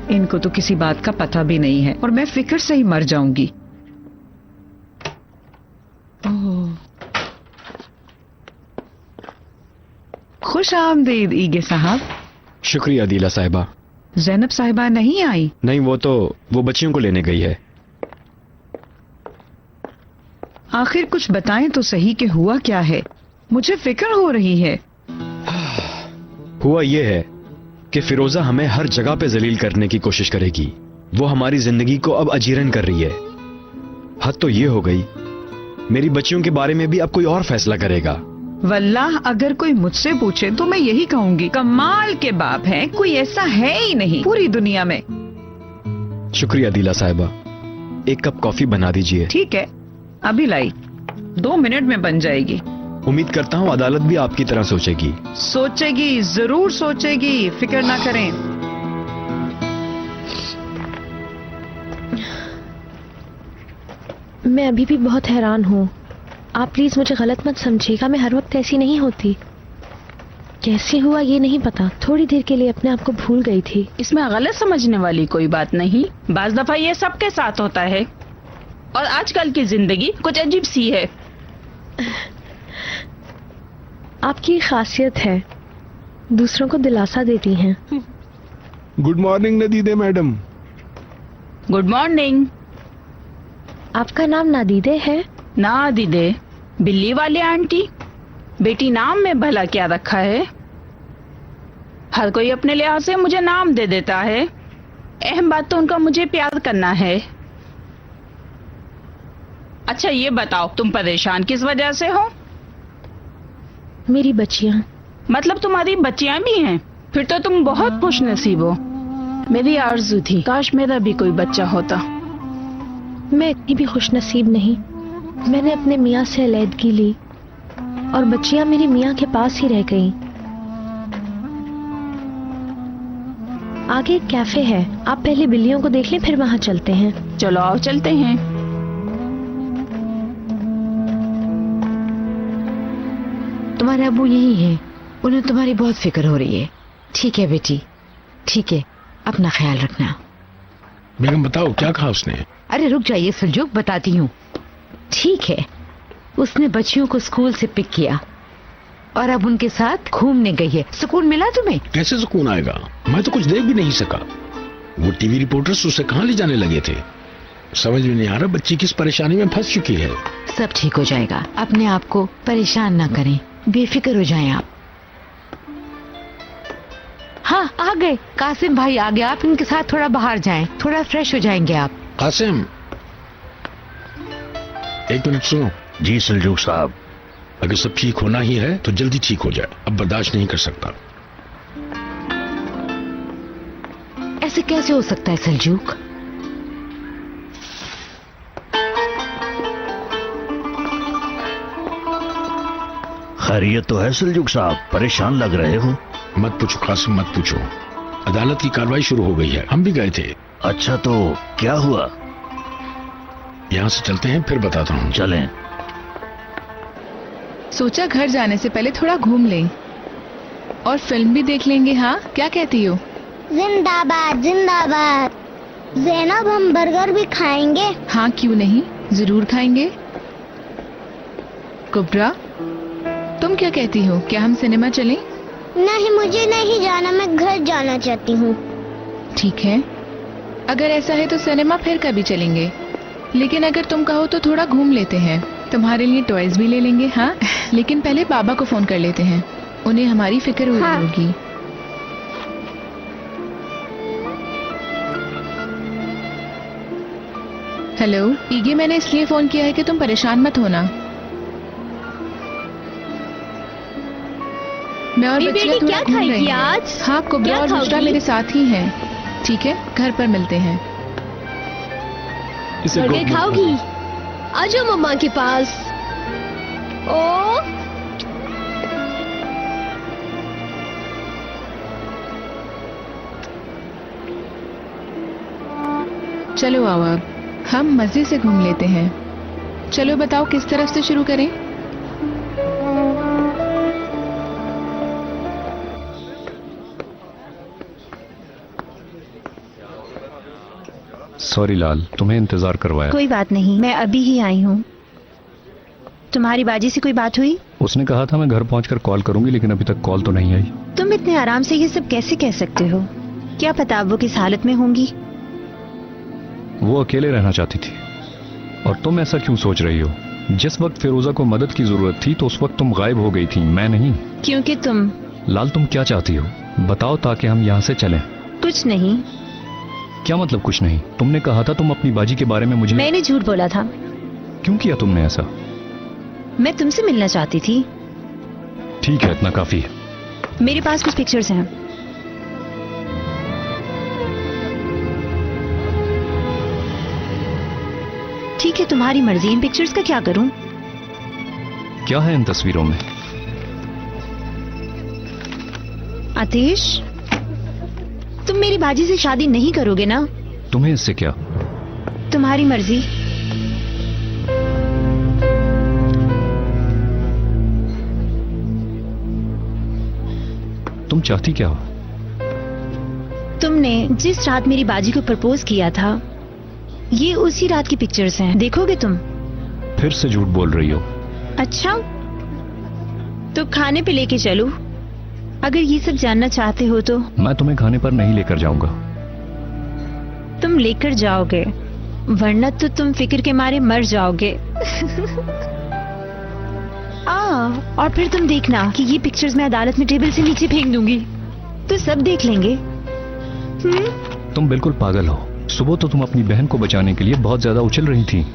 इनको तो किसी बात का पता भी नहीं है और मैं फिक्र से ही मर जाऊंगी। ओह, खुश आमदीद ईगे साहब। शुक्रिया दिला साहिबा। जैनब साहिबा नहीं आई? नहीं, वो बच्चियों को लेने गई है। आखिर कुछ बताएं तो सही कि हुआ क्या है, मुझे फिक्र हो रही है। हुआ ये है कि फिरोजा हमें हर जगह पे जलील करने की कोशिश करेगी। वो हमारी जिंदगी को अब अजीरन कर रही है। हद तो ये हो गई, मेरी बच्चियों के बारे में भी अब कोई और फैसला करेगा। वल्लाह अगर कोई मुझसे पूछे तो मैं यही कहूंगी, कमाल के बाप हैं, कोई ऐसा है ही नहीं पूरी दुनिया में। शुक्रिया दिला साहिबा, एक कप कॉफी बना दीजिए। ठीक है, अभी लाई, 2 मिनट में बन जाएगी। उम्मीद करता हूँ अदालत भी आपकी तरह सोचेगी। सोचेगी, जरूर सोचेगी, फिक्र ना करें। मैं अभी भी बहुत हैरान हूँ। आप प्लीज मुझे गलत मत समझिएगा, मैं हर वक्त ऐसी नहीं होती। कैसे हुआ ये नहीं पता, थोड़ी देर के लिए अपने आप को भूल गई थी। इसमें गलत समझने वाली कोई बात नहीं। बाज दफा ये सबके साथ होता है और आजकल की जिंदगी कुछ अजीब सी है। आपकी खासियत है, दूसरों को दिलासा देती हैं। गुड मॉर्निंग नदीदे मैडम। Good morning. आपका नाम नादीदे है? नादीदे, बिल्ली वाली आंटी। बेटी नाम में भला क्या रखा है? हर कोई अपने लिहाज से मुझे नाम दे देता है। अहम बात तो उनका मुझे प्यार करना है। अच्छा ये बताओ, तुम परेशान किस वजह से हो? मेरी बच्चियां। मतलब तुम्हारी बच्चियां भी हैं? फिर तो तुम बहुत खुशनसीब हो। मेरी आरज़ू थी काश मेरा भी कोई बच्चा होता। मैं इतनी भी खुशनसीब नहीं। मैंने अपने मियाँ से अलहदगी ली और बच्चियां मेरी मियाँ के पास ही रह गईं। आगे एक कैफे है, आप पहले बिल्लियों को देख लें, फिर वहाँ चलते हैं। चलो आओ चलते हैं। तुम्हारे अबू यही है, उन्हें तुम्हारी बहुत फिक्र हो रही है। ठीक है बेटी, ठीक है, अपना ख्याल रखना। बेगम बताओ क्या कहा उसने? अरे रुक जाइए सुलझुक, बताती हूँ। ठीक है, उसने बच्चियों को स्कूल से पिक किया और अब उनके साथ घूमने गई है। सुकून मिला तुम्हें? कैसे सुकून आएगा, मैं तो कुछ देख भी नहीं सका। वो टीवी रिपोर्टर्स उसे कहाँ ले जाने लगे थे। समझ में नहीं आ रहा बच्ची किस परेशानी में फंस चुकी है। सब ठीक हो जाएगा, अपने आप को परेशान ना करें, बेफिक्र हो जाएं आप। हाँ आ गए, कासिम भाई आ गए। आप इनके साथ थोड़ा बाहर जाएं, थोड़ा फ्रेश हो जाएंगे आप। कासिम, एक मिनट सुनो। जी सलजूक साहब। अगर सब ठीक होना ही है तो जल्दी ठीक हो जाए, अब बर्दाश्त नहीं कर सकता। ऐसे कैसे हो सकता है सलजूक? खैरियत तो है सलजूक साहब, परेशान लग रहे हो। मत पूछो कासिम, मत पूछो। अदालत की कार्रवाई शुरू हो गई है, हम भी गए थे। अच्छा तो क्या हुआ? यहाँ से चलते हैं, फिर बताता हूँ। चलें। सोचा घर जाने से पहले थोड़ा घूम लें और फिल्म भी देख लेंगे। हाँ क्या कहती हो? जिंदाबाद जिंदाबाद। ज़ैनब हम बर्गर भी खाएंगे? हाँ क्यों नहीं, जरूर खाएंगे। कुबरा तुम क्या कहती हो, क्या हम सिनेमा चलें? नहीं मुझे नहीं जाना, मैं घर जाना चाहती हूँ। ठीक है, अगर ऐसा है तो सिनेमा फिर कभी चलेंगे, लेकिन अगर तुम कहो तो थोड़ा घूम लेते हैं। तुम्हारे लिए टॉयज भी ले लेंगे। हाँ लेकिन पहले बाबा को फोन कर लेते हैं, उन्हें हमारी फिक्र हो रही होगी। हेलो ईगे, मैंने इसलिए फोन किया है कि तुम परेशान मत होना। मैं और बच्चियां थोड़ा घूम रहे हैं। आज? हाँ कुबरा और बुशरा मेरे साथ ही हैं। ठीक है, घर पर मिलते हैं। बर्गर खाओगी? आजा मम्मा के पास। ओ चलो आओ अब हम मजे से घूम लेते हैं। चलो बताओ किस तरफ से शुरू करें? सॉरी लाल, तुम्हें इंतजार करवाया। कोई बात नहीं, मैं अभी ही आई हूँ। तुम्हारी बाजी से कोई बात हुई? उसने कहा था मैं घर पहुंचकर कॉल करूंगी, लेकिन अभी तक कॉल तो नहीं आई। तुम इतने आराम से ये सब कैसे कह सकते हो? क्या पता वो किस हालत में होंगी। वो अकेले रहना चाहती थी। और तुम ऐसा क्यों सोच रही हो? जिस वक्त फिरोजा को मदद की जरूरत थी तो उस वक्त तुम गायब हो गई थी, मैं नहीं। क्योंकि तुम... लाल, तुम क्या चाहती हो बताओ, ताकि हम यहाँ से चलें। कुछ नहीं। क्या मतलब कुछ नहीं? तुमने कहा था तुम अपनी बाजी के बारे में मुझे... मैंने झूठ बोला था। क्यों किया तुमने ऐसा? मैं तुमसे मिलना चाहती थी। ठीक है, इतना काफी है। मेरे पास कुछ पिक्चर्स हैं। ठीक है, तुम्हारी मर्जी। इन पिक्चर्स का क्या करूं? क्या है इन तस्वीरों में? आतिश, तुम मेरी बाजी से शादी नहीं करोगे ना? तुम्हें इससे क्या? तुम्हारी मर्जी। तुम चाहती क्या हो? तुमने जिस रात मेरी बाजी को प्रपोज किया था, ये उसी रात की पिक्चर्स हैं। देखोगे तुम? फिर से झूठ बोल रही हो। अच्छा, तो खाने पे लेके चलूं? अगर ये सब जानना चाहते हो तो। मैं तुम्हें खाने पर नहीं लेकर जाऊंगा। तुम लेकर जाओगे, वरना तो तुम फिक्र के मारे मर जाओगे। और फिर तुम देखना कि ये पिक्चर्स मैं अदालत में टेबल से नीचे फेंक दूंगी, तो सब देख लेंगे। तुम बिल्कुल पागल हो। सुबह तो तुम अपनी बहन को बचाने के लिए बहुत ज्यादा उछल रही थी,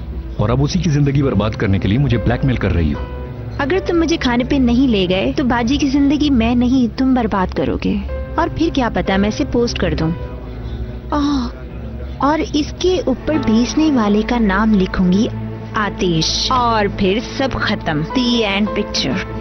और अब उसी की जिंदगी बर्बाद करने के लिए मुझे ब्लैकमेल कर रही हो। अगर तुम मुझे खाने पे नहीं ले गए तो बाजी की जिंदगी मैं नहीं, तुम बर्बाद करोगे। और फिर क्या पता मैं इसे पोस्ट कर दूं। और इसके ऊपर भेजने वाले का नाम लिखूंगी आतिश, और फिर सब खत्म। दी एंड पिक्चर।